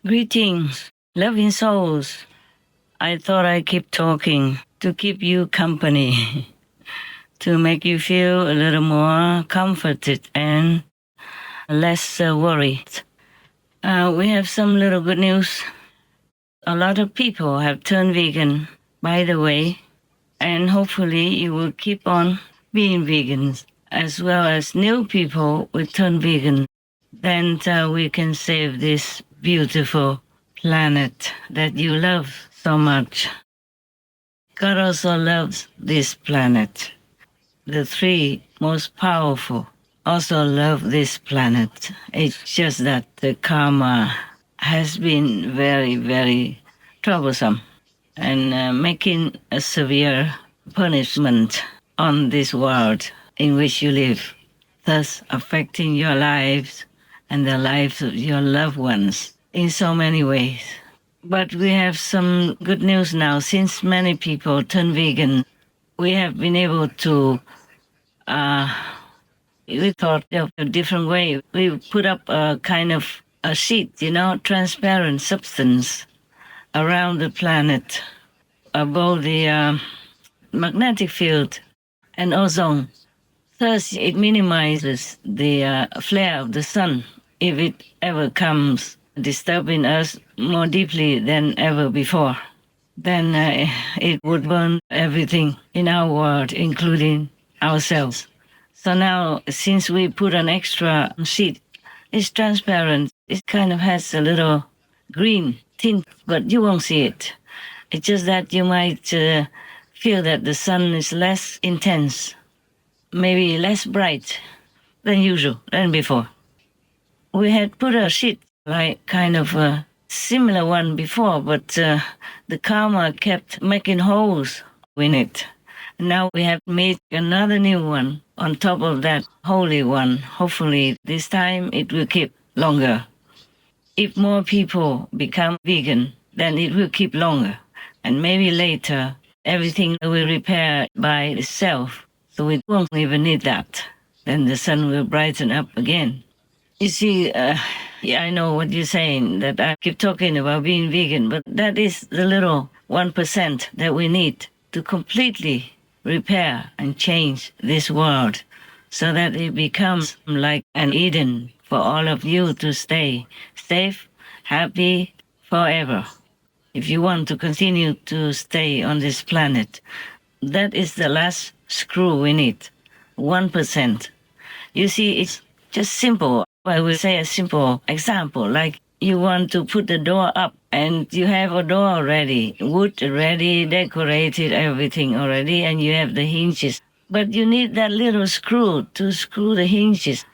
Greetings, loving souls. I thought I'd keep talking to keep you company, to make you feel a little more comforted and less worried. We have some little good news. A lot of people have turned vegan, by the way, and hopefully you will keep on being vegans, as well as new people will turn vegan. Then we can save this beautiful planet that you love so much. God also loves this planet. The three most powerful also love this planet. It's just that the karma has been very, very troublesome and making a severe punishment on this world in which you live, thus affecting your lives and the lives of your loved ones in so many ways. But we have some good news now. Since many people turn vegan, we have been able to, we thought of a different way. We put up a kind of a sheet, transparent substance around the planet above the magnetic field and ozone. Thus, it minimizes the flare of the sun if it ever comes disturbing us more deeply than ever before. Then it would burn everything in our world, including ourselves. So now, since we put an extra sheet, it's transparent. It kind of has a little green tint, but you won't see it. It's just that you might feel that the sun is less intense, maybe less bright than usual, than before. We had put a sheet, like kind of a similar one before, but the karma kept making holes in it. Now we have made another new one on top of that holy one. Hopefully this time it will keep longer. If more people become vegan, then it will keep longer. And maybe later, everything will repair by itself. So we won't even need that. Then the sun will brighten up again. You see, I know what you're saying, that I keep talking about being vegan, but that is the little 1% that we need to completely repair and change this world so that it becomes like an Eden for all of you to stay safe, happy forever. If you want to continue to stay on this planet, that is the last screw we need, 1%. You see, it's just simple. I will say a simple example, like you want to put the door up and you have a door already, wood ready, decorated, everything already, and you have the hinges. But you need that little screw to screw the hinges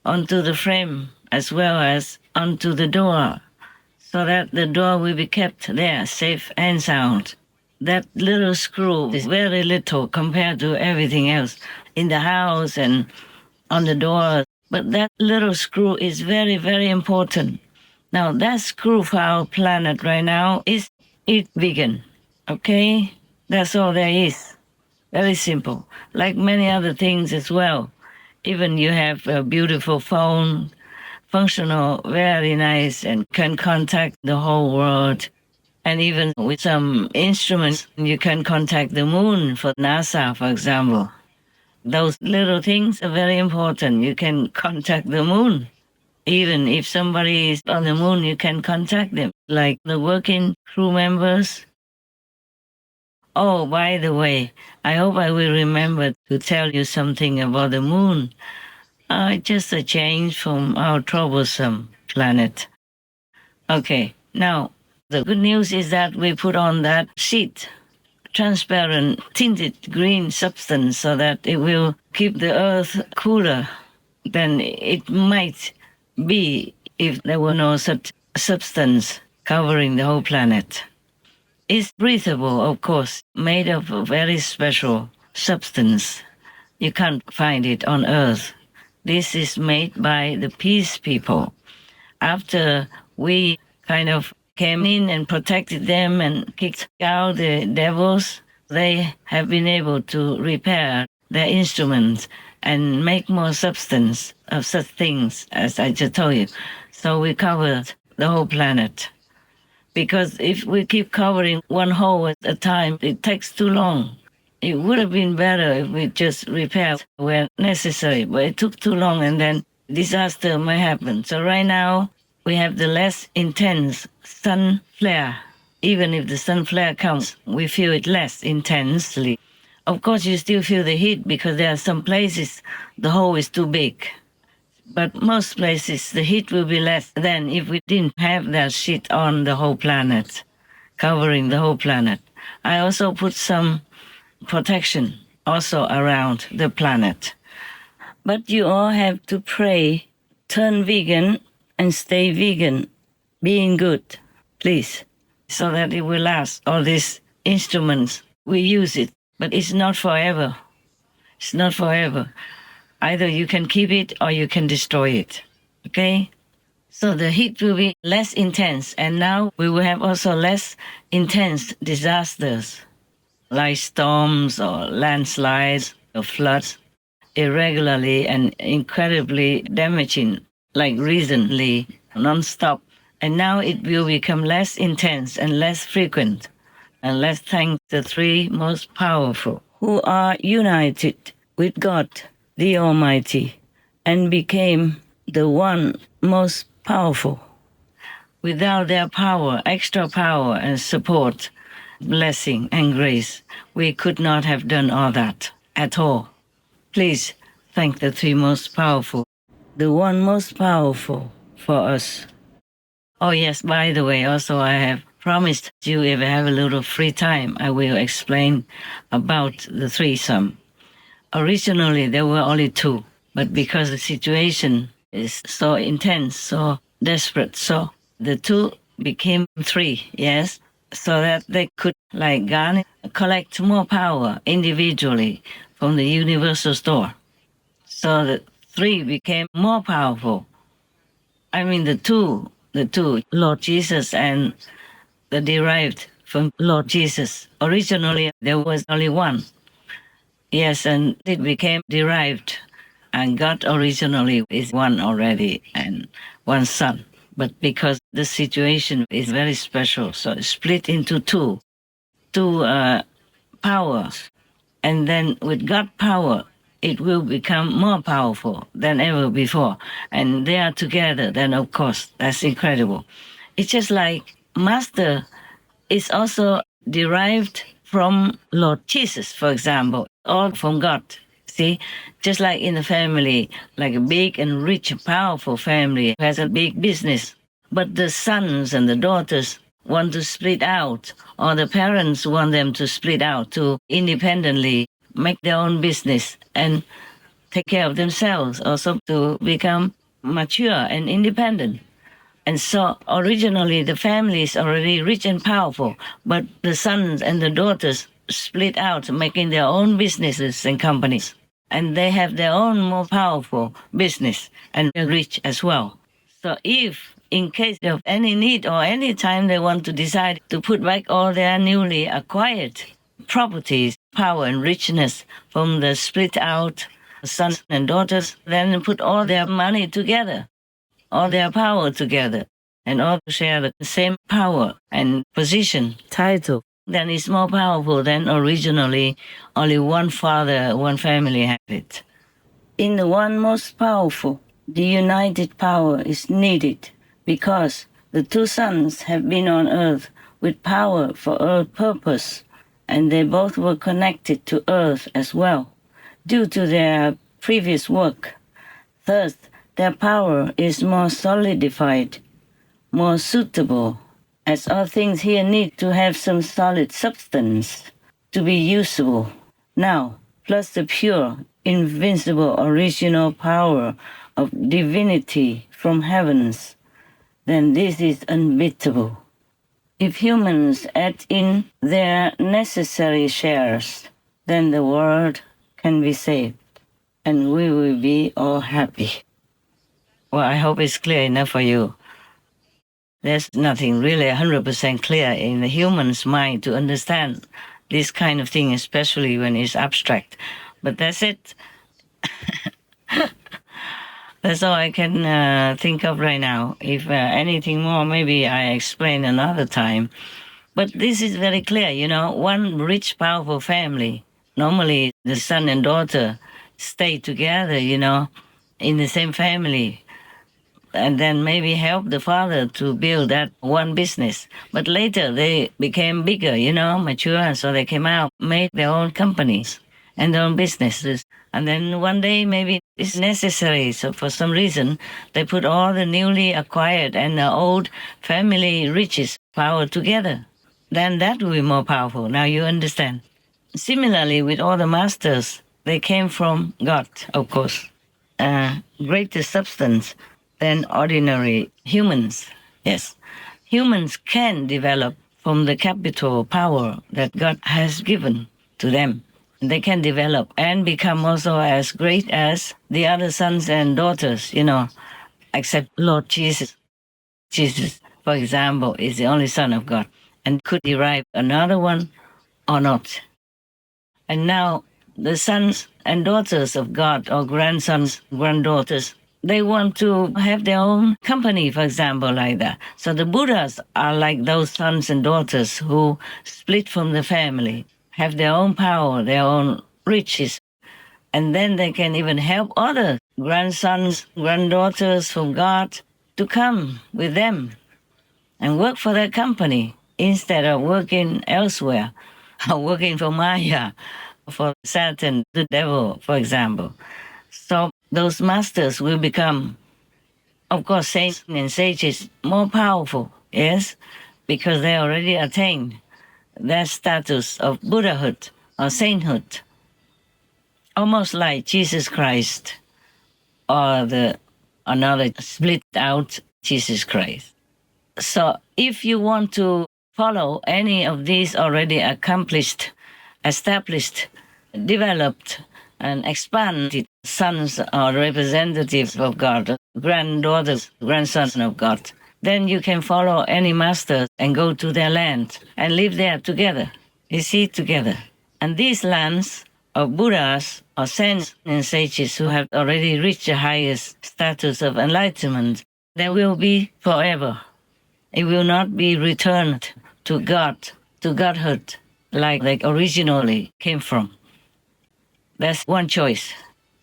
onto the frame as well as onto the door, so that the door will be kept there, safe and sound. That little screw is very little compared to everything else in the house and on the door. But that little screw is very, very important. Now, that screw for our planet right now is eat vegan, okay? That's all there is. Very simple. Like many other things as well. Even you have a beautiful phone, functional, very nice, and can contact the whole world. And even with some instruments, you can contact the moon for NASA, for example. Those little things are very important. You can contact the moon. Even if somebody is on the moon, you can contact them, like the working crew members. Oh, by the way, I hope I will remember to tell you something about the moon. Just a change from our troublesome planet. Okay, now, the good news is that we put on that sheet, transparent, tinted green substance, so that it will keep the earth cooler than it might be if there were no such substance covering the whole planet. It's breathable, of course, made of a very special substance. You can't find it on Earth. This is made by the peace people. After we kind of came in and protected them and kicked out the devils, they have been able to repair their instruments and make more substance of such things, as I just told you. So we covered the whole planet. Because if we keep covering one hole at a time, it takes too long. It would have been better if we just repaired where necessary, but it took too long and then disaster may happen. So right now, we have the less intense sun flare. Even if the sun flare comes, we feel it less intensely. Of course, you still feel the heat because there are some places the hole is too big. But most places, the heat will be less than if we didn't have that sheet on the whole planet, covering the whole planet. I also put some protection also around the planet. But you all have to pray, turn vegan and stay vegan, being good, please, so that it will last. All these instruments, we use it, but it's not forever. It's not forever. Either you can keep it or you can destroy it, okay? So the heat will be less intense, and now we will have also less intense disasters, like storms or landslides or floods, irregularly and incredibly damaging, like recently, non-stop. And now it will become less intense and less frequent, and let's thank the three most powerful, who are united with God, the Almighty, and became the one most powerful. Without their power, extra power and support, blessing and grace, we could not have done all that at all. Please thank the three most powerful, the one most powerful for us. Oh yes, by the way, also I have promised you if I have a little free time, I will explain about the threesome. Originally, there were only two, but because the situation is so intense, so desperate, so the two became three, yes, so that they could, like garner, collect more power individually from the universal store. So the three became more powerful. I mean, the two, Lord Jesus and the derived from Lord Jesus. Originally, there was only one. Yes, and it became derived. And God originally is one already and one son. But because the situation is very special, so it's split into two powers. And then with God power, it will become more powerful than ever before. And they are together, then of course, that's incredible. It's just like Master is also derived from Lord Jesus, for example, or from God. See, just like in a family, like a big and rich, powerful family has a big business, but the sons and the daughters want to split out, or the parents want them to split out to independently make their own business and take care of themselves, also to become mature and independent. And so originally the family is already rich and powerful, but the sons and the daughters split out, making their own businesses and companies. And they have their own more powerful business and they're rich as well. So if in case of any need or any time they want to decide to put back all their newly acquired properties, power and richness from the split out sons and daughters, then put all their money together, all their power together, and all share the same power and position, title, then it's more powerful than originally only one father, one family had it. In the one most powerful, the united power is needed because the two sons have been on earth with power for earth purpose, and they both were connected to earth as well, due to their previous work. Thus, their power is more solidified, more suitable, as all things here need to have some solid substance to be usable. Now, plus the pure, invincible, original power of divinity from heavens, then this is unbeatable. If humans add in their necessary shares, then the world can be saved, and we will be all happy. Well, I hope it's clear enough for you. There's nothing really 100% clear in the human's mind to understand this kind of thing, especially when it's abstract. But that's it. That's all I can think of right now. If anything more, maybe I explain another time. But this is very clear, one rich, powerful family. Normally, the son and daughter stay together, in the same family, and then maybe help the father to build that one business. But later they became bigger, mature, so they came out, made their own companies and their own businesses. And then one day maybe it's necessary, so for some reason they put all the newly acquired and the old family riches power together. Then that will be more powerful. Now you understand. Similarly, with all the masters, they came from God, of course. Greater substance than ordinary humans. Yes. Humans can develop from the capital power that God has given to them. They can develop and become also as great as the other sons and daughters, except Lord Jesus. Jesus, for example, is the only Son of God and could derive another one or not. And now the sons and daughters of God, or grandsons, granddaughters, they want to have their own company, for example, like that. So the Buddhas are like those sons and daughters who split from the family, have their own power, their own riches, and then they can even help other grandsons, granddaughters from God to come with them and work for their company instead of working elsewhere, or working for Maya, for Satan, the devil, for example. So those masters will become, of course, saints and sages more powerful, yes, because they already attained that status of Buddhahood or sainthood, almost like Jesus Christ or another split out Jesus Christ. So if you want to follow any of these already accomplished, established, developed, and expanded sons or representatives of God, granddaughters, grandsons of God, then you can follow any master and go to their land and live there together. You see, together. And these lands of Buddhas or saints and sages who have already reached the highest status of enlightenment, they will be forever. It will not be returned to God, to Godhood, like they originally came from. That's one choice.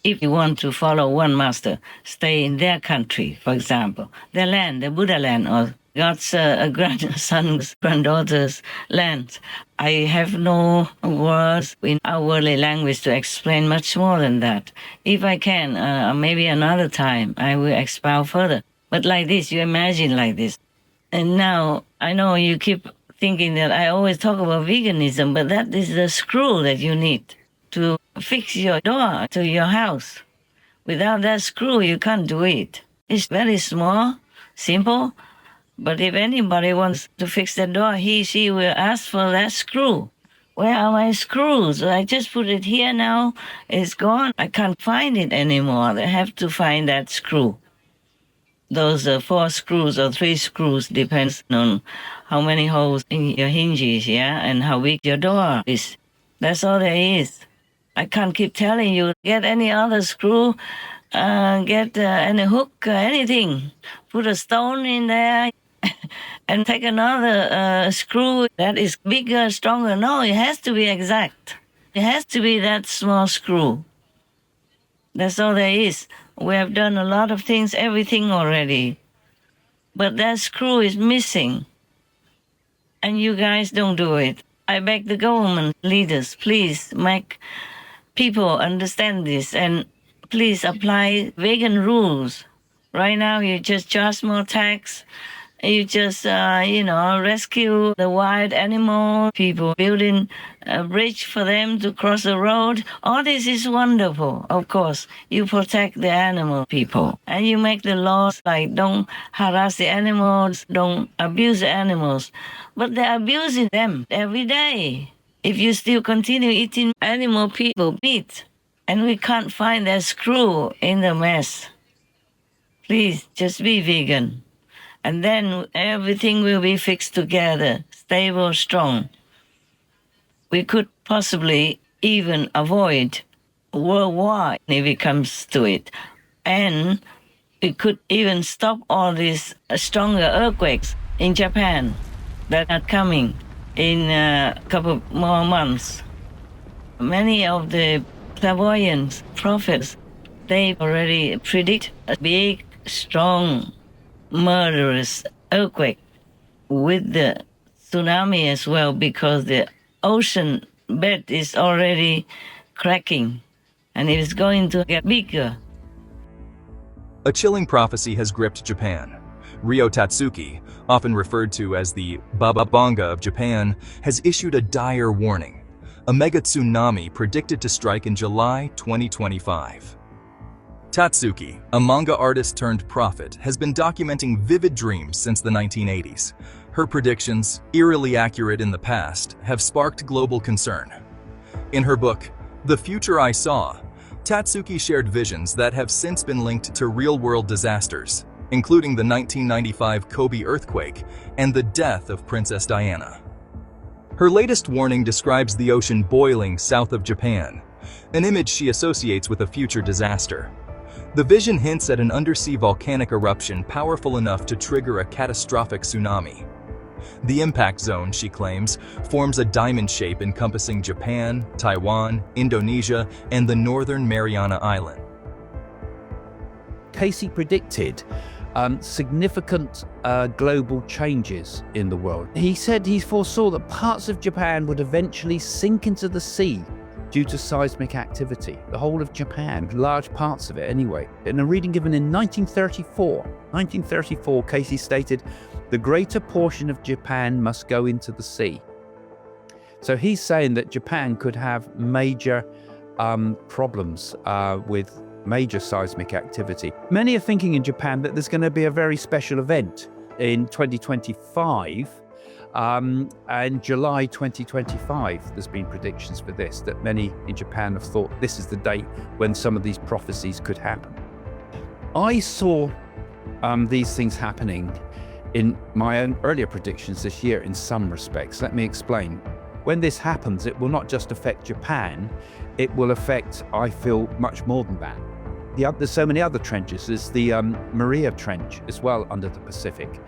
If you want to follow one master, stay in their country, for example, their land, the Buddha land, or God's grandsons, granddaughters' land. I have no words in our worldly language to explain much more than that. If I can, maybe another time, I will expound further. But like this, you imagine like this. And now, I know you keep thinking that I always talk about veganism, but that is the screw that you need to fix your door to your house. Without that screw, you can't do it. It's very small, simple, but if anybody wants to fix the door, she will ask for that screw. Where are my screws? I just put it here now. It's gone. I can't find it anymore. I have to find that screw. Those 4 screws or 3 screws depends on how many holes in your hinges, yeah, and how big your door is. That's all there is. I can't keep telling you, get any other screw, get any hook, anything. Put a stone in there and take another screw that is bigger, stronger. No, it has to be exact. It has to be that small screw. That's all there is. We have done a lot of things, everything already. But that screw is missing. And you guys don't do it. I beg the government leaders, please make people understand this and please apply vegan rules. Right now, you just charge more tax. You just, rescue the wild animal, people building a bridge for them to cross the road. All this is wonderful, of course. You protect the animal people. And you make the laws like don't harass the animals, don't abuse the animals. But they're abusing them every day. If you still continue eating animal people meat, and we can't find that screw in the mess, please just be vegan. And then everything will be fixed together, stable, strong. We could possibly even avoid World War if it comes to it. And It could even stop all these stronger earthquakes in Japan that are coming in a couple more months. Many of the clairvoyant prophets, they already predict a big, strong, murderous earthquake with the tsunami as well, because the ocean bed is already cracking and it is going to get bigger. A chilling prophecy has gripped Japan. Ryo Tatsuki, often referred to as the Baba Vanga of Japan, has issued a dire warning. A mega tsunami predicted to strike in July 2025. Tatsuki, a manga artist turned prophet, has been documenting vivid dreams since the 1980s. Her predictions, eerily accurate in the past, have sparked global concern. In her book, The Future I Saw, Tatsuki shared visions that have since been linked to real-world disasters, including the 1995 Kobe earthquake and the death of Princess Diana. Her latest warning describes the ocean boiling south of Japan, an image she associates with a future disaster. The vision hints at an undersea volcanic eruption powerful enough to trigger a catastrophic tsunami. The impact zone, she claims, forms a diamond shape encompassing Japan, Taiwan, Indonesia, and the Northern Mariana Island. Casey predicted significant global changes in the world. He said he foresaw that parts of Japan would eventually sink into the sea due to seismic activity. The whole of Japan, large parts of it anyway. In a reading given in 1934, Casey stated, "The greater portion of Japan must go into the sea." So he's saying that Japan could have major problems with major seismic activity. Many are thinking in Japan that there's going to be a very special event in 2025, and July 2025. There's been predictions for this, that many in Japan have thought this is the date when some of these prophecies could happen. I saw these things happening in my own earlier predictions this year in some respects. Let me explain. When this happens, it will not just affect Japan, it will affect, I feel, much more than that. There's so many other trenches. There's the Maria Trench as well under the Pacific.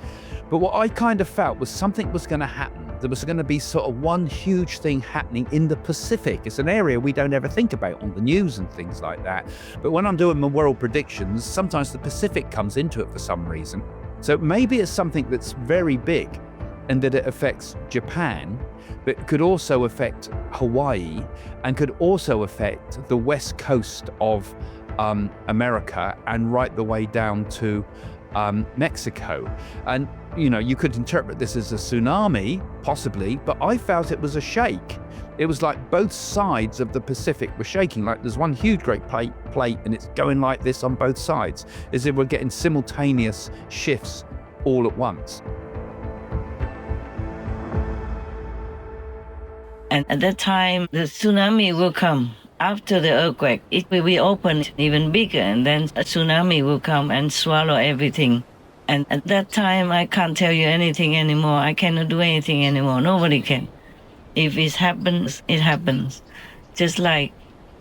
But what I kind of felt was something was going to happen. There was going to be sort of one huge thing happening in the Pacific. It's an area we don't ever think about on the news and things like that. But when I'm doing my world predictions, sometimes the Pacific comes into it for some reason. So maybe it's something that's very big and that it affects Japan, but could also affect Hawaii and could also affect the west coast of America and right the way down to Mexico. And, you know, you could interpret this as a tsunami, possibly, but I felt it was a shake. It was like both sides of the Pacific were shaking, like there's one huge great plate and it's going like this on both sides, as if we're getting simultaneous shifts all at once. And at that time, the tsunami will come. After the earthquake, it will be opened even bigger, and then a tsunami will come and swallow everything. And at that time, I can't tell you anything anymore. I cannot do anything anymore. Nobody can. If it happens, it happens. Just like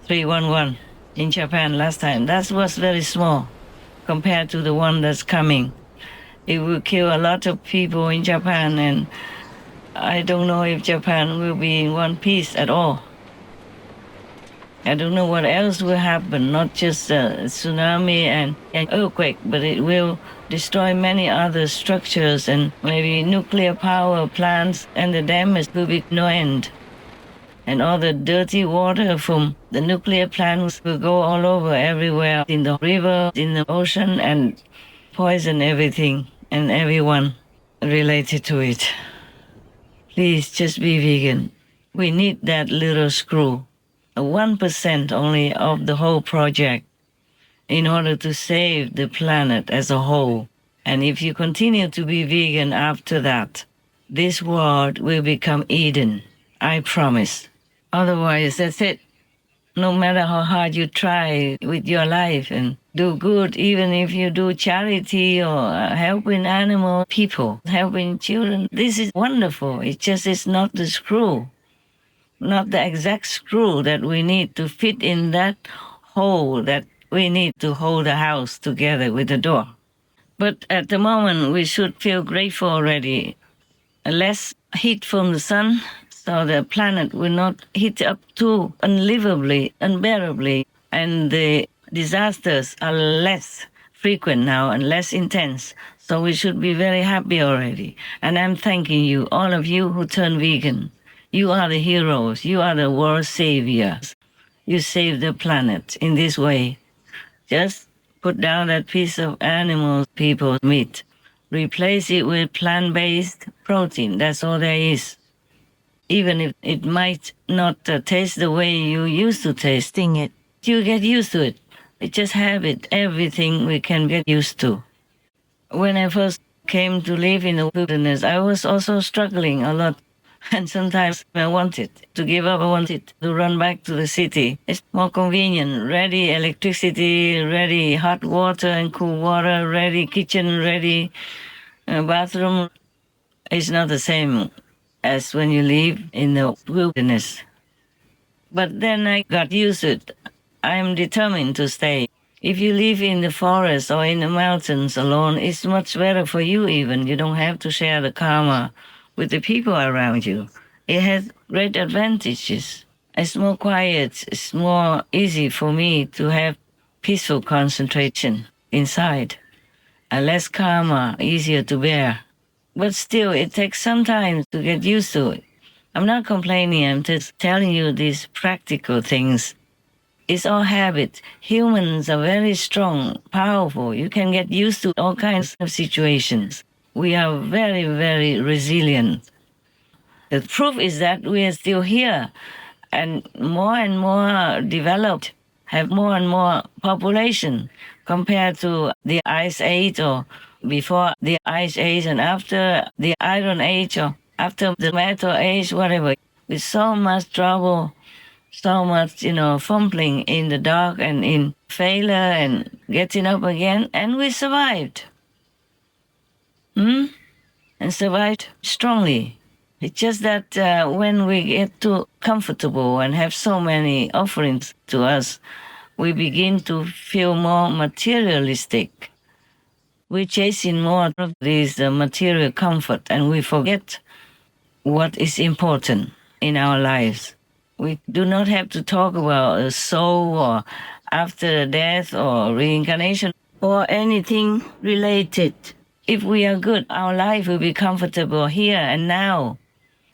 311 in Japan last time. That was very small compared to the one that's coming. It will kill a lot of people in Japan, and I don't know if Japan will be in one piece at all. I don't know what else will happen, not just a tsunami and an earthquake, but it will destroy many other structures and maybe nuclear power plants, and the damage will be no end. And all the dirty water from the nuclear plants will go all over everywhere, in the river, in the ocean, and poison everything and everyone related to it. Please just be vegan. We need that little screw. 1% only of the whole project in order to save the planet as a whole. And if you continue to be vegan after that, this world will become Eden. I promise. Otherwise, that's it. No matter how hard you try with your life and do good, even if you do charity or helping animal people, helping children, this is wonderful. It just is not the screw. Not the exact screw that we need to fit in that hole that we need to hold the house together with the door. But at the moment, we should feel grateful already. Less heat from the sun, so the planet will not heat up too unlivably, unbearably, and the disasters are less frequent now and less intense. So we should be very happy already. And I'm thanking you, all of you who turn vegan. You are the heroes. You are the world saviors. You save the planet in this way. Just put down that piece of animal people meat. Replace it with plant-based protein. That's all there is. Even if it might not taste the way you used to tasting it, you get used to it. It's just habit, everything we can get used to. When I first came to live in the wilderness, I was also struggling a lot. And sometimes I wanted to give up, I wanted to run back to the city. It's more convenient, ready electricity, ready hot water and cool water, ready kitchen, ready bathroom. It's not the same as when you live in the wilderness. But then I got used to it. I'm determined to stay. If you live in the forest or in the mountains alone, it's much better for you even. You don't have to share the karma with the people around you. It has great advantages. It's more quiet. It's more easy for me to have peaceful concentration inside. And less karma, easier to bear. But still, it takes some time to get used to it. I'm not complaining. I'm just telling you these practical things. It's all habit. Humans are very strong, powerful. You can get used to all kinds of situations. We are very, very resilient. The proof is that we are still here and more developed, have more and more population compared to the Ice Age or before the Ice Age and after the Iron Age or after the Metal Age, whatever. With so much trouble, so much, fumbling in the dark and in failure and getting up again, and we survived. And survived strongly. It's just that when we get too comfortable and have so many offerings to us, we begin to feel more materialistic. We're chasing more of this material comfort, and we forget what is important in our lives. We do not have to talk about a soul or after death or reincarnation or anything related. If we are good, our life will be comfortable here and now.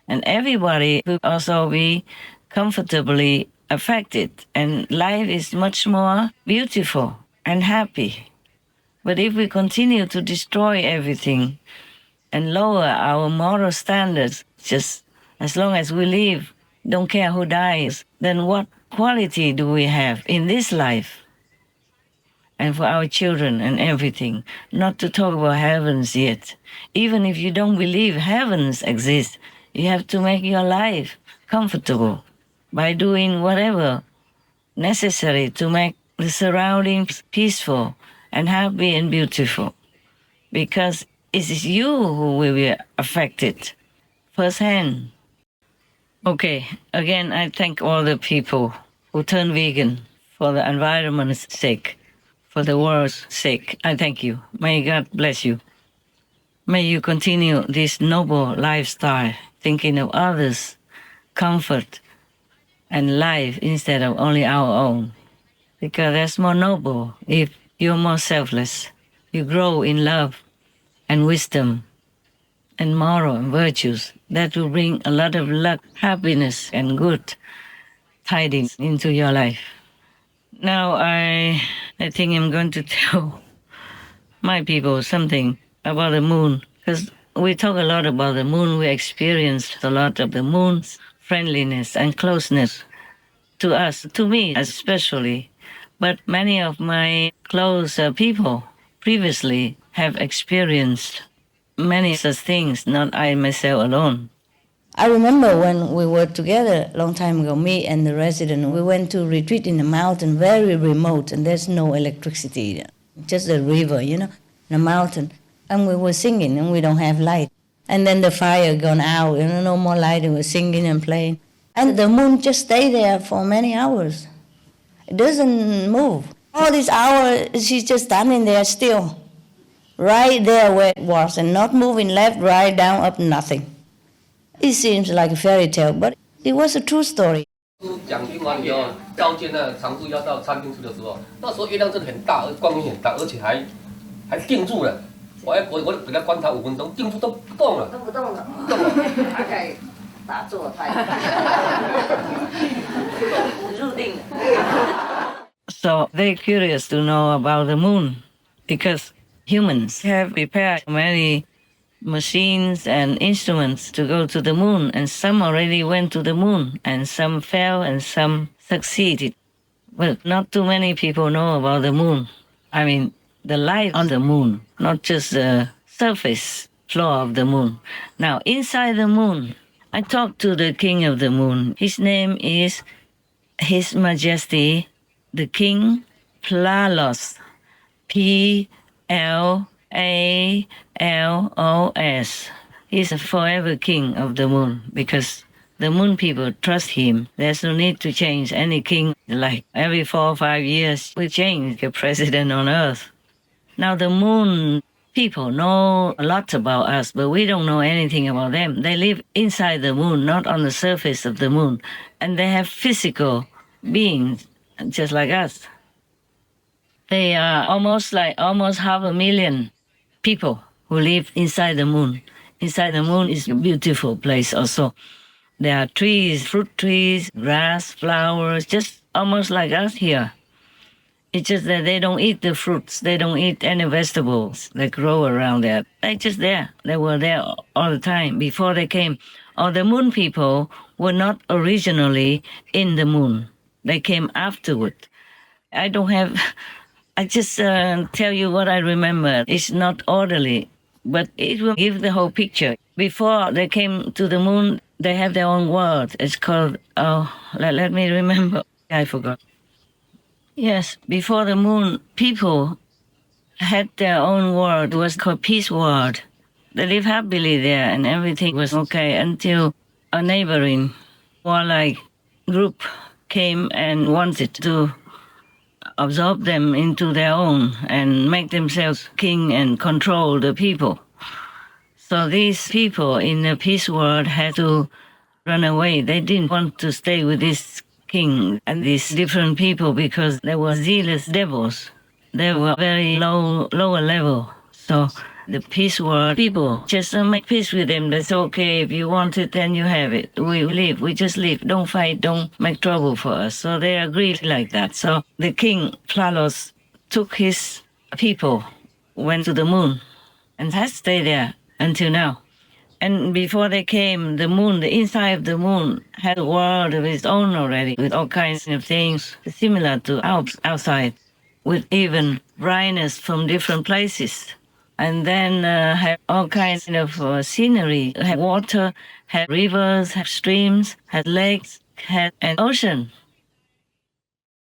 And everybody will also be comfortably affected. And life is much more beautiful and happy. But if we continue to destroy everything and lower our moral standards, just as long as we live, don't care who dies, then what quality do we have in this life? And for our children and everything, not to talk about heavens yet. Even if you don't believe heavens exist, you have to make your life comfortable by doing whatever necessary to make the surroundings peaceful and happy and beautiful. Because it is you who will be affected firsthand. Okay, again, I thank all the people who turn vegan for the environment's sake, for the world's sake. I thank you. May God bless you. May you continue this noble lifestyle, thinking of others, comfort, and life instead of only our own. Because that's more noble if you're more selfless. You grow in love and wisdom and moral and virtues. That will bring a lot of luck, happiness, and good tidings into your life. Now I think I'm going to tell my people something about the moon, because we talk a lot about the moon. We experienced a lot of the moon's friendliness and closeness to us, to me especially. But many of my close people previously have experienced many such things, not I myself alone. I remember when we were together a long time ago, me and the resident, we went to retreat in the mountain, very remote, and there's no electricity, just a river, in a mountain. And we were singing, and we don't have light. And then the fire gone out, no more light, and we're singing and playing. And the moon just stayed there for many hours. It doesn't move. All this hour, she's just standing there still, right there where it was, and not moving left, right, down, up, nothing. It seems like a fairy tale, but it was a true story. 讲听完以后，交接呢，常驻要到餐厅去的时候，那时候月亮真的很大，光明很大，而且还定住了。我给他观察5分钟，定住都不动了，都不动了，不动了。大概打坐太入定了。So they're curious to know about the moon because humans have prepared many machines and instruments to go to the moon, and some already went to the moon, and some fell and some succeeded. But not too many people know about the moon. I mean, the light on the moon, not just the surface floor of the moon. Now, inside the moon, I talked to the king of the moon. His name is His Majesty, the King Plalos. Plalos. He's a forever king of the moon because the moon people trust him. There's no need to change any king. Like every 4 or 5 years, we change the president on Earth. Now the moon people know a lot about us, but we don't know anything about them. They live inside the moon, not on the surface of the moon. And they have physical beings, just like us. They are almost 500,000 people who live inside the moon. Inside the moon is a beautiful place also. There are trees, fruit trees, grass, flowers, just almost like us here. It's just that they don't eat the fruits. They don't eat any vegetables that grow around there. They're just there. They were there all the time before they came. Or the moon people were not originally in the moon. They came afterward. I just tell you what I remember. It's not orderly, but it will give the whole picture. Before they came to the moon, they have their own world. It's called, let me remember. I forgot. Yes, before the moon, people had their own world. It was called Peace World. They lived happily there and everything was okay until a neighboring warlike group came and wanted to absorb them into their own and make themselves king and control the people. So these people in the peace world had to run away. They didn't want to stay with this king and these different people because they were zealous devils. They were very lower level. So the peace world people just make peace with them. That's okay. If you want it, then you have it. We live. We just live. Don't fight. Don't make trouble for us. So they agreed like that. So the king, Plalos, took his people, went to the moon, and has stayed there until now. And before they came, the moon, the inside of the moon, had a world of its own already, with all kinds of things similar to outside, with even brightness from different places. And then have all kinds of scenery, had water, had rivers, had streams, had lakes, had an ocean.